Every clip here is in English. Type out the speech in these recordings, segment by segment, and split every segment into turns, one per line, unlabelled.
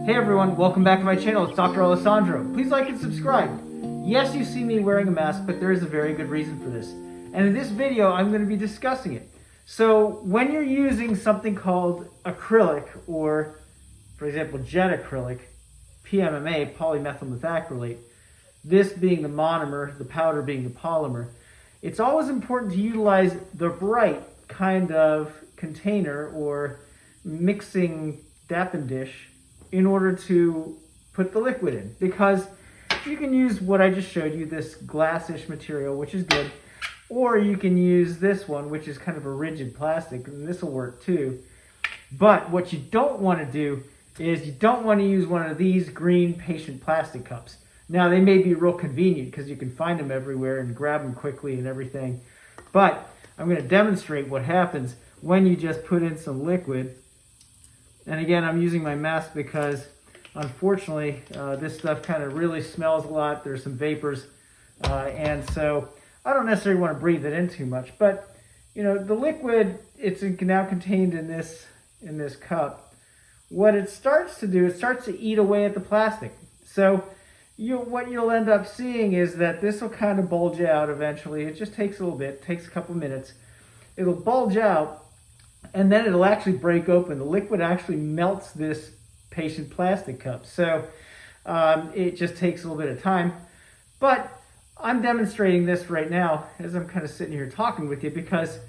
Hey everyone, welcome back to my channel. It's Dr. Alessandro. Please like and subscribe. Yes, you see me wearing a mask, but there is a very good reason for this. And in this video, I'm going to be discussing it. So when you're using something called acrylic, or for example, jet acrylic, PMMA, polymethyl methacrylate, this being the monomer, the powder being the polymer, it's always important to utilize the right kind of container or mixing dappen dish in order to put the liquid in, because you can use what I just showed you, this glassish material, which is good, or you can use this one, which is kind of a rigid plastic, and this will work too. But what you don't want to do is you don't want to use one of these green patient plastic cups. Now, they may be real convenient because you can find them everywhere and grab them quickly and everything, but I'm going to demonstrate what happens when you just put in some liquid. And again, I'm using my mask because unfortunately this stuff kind of really smells a lot. There's some vapors, and so I don't necessarily want to breathe it in too much. But you know, the liquid, it's now contained in this cup. What it starts to do, it starts to eat away at the plastic. So what you'll end up seeing is that this will kind of bulge out eventually. It just takes a little bit, takes a couple minutes. It'll bulge out, and then it'll actually break open. The liquid actually melts this patient plastic cup. So it just takes a little bit of time. But I'm demonstrating this right now as I'm kind of sitting here talking with you because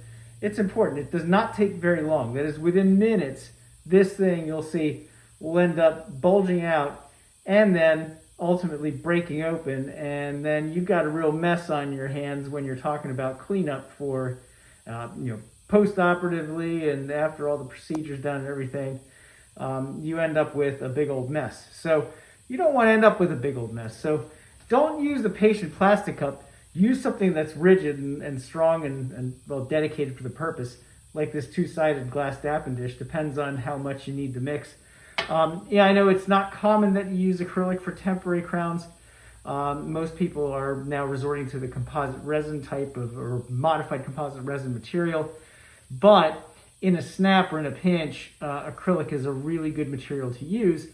it's important. It does not take very long. That is, within minutes, this thing, you'll see, will end up bulging out and then ultimately breaking open. And then you've got a real mess on your hands when you're talking about cleanup for, post-operatively and after all the procedures done and everything. You end up with a big old mess. So you don't want to end up with a big old mess. So don't use the patient plastic cup. Use something that's rigid and strong and well dedicated for the purpose, like this two-sided glass dappen dish. Depends on how much you need to mix. Yeah, I know it's not common that you use acrylic for temporary crowns. Most people are now resorting to the composite resin type or modified composite resin material. But in a snap or in a pinch, acrylic is a really good material to use.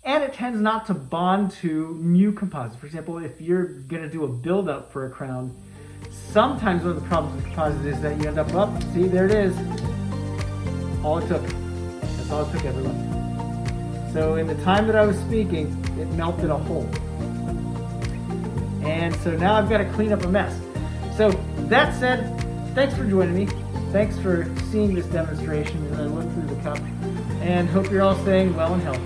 And it tends not to bond to new composites. For example, if you're going to do a build-up for a crown, sometimes one of the problems with composite is that you end up, see, there it is. All it took. That's all it took, everyone. So in the time that I was speaking, it melted a hole. And so now I've got to clean up a mess. So that said, thanks for joining me. Thanks for seeing this demonstration as I look through the cup. And hope you're all staying well and healthy.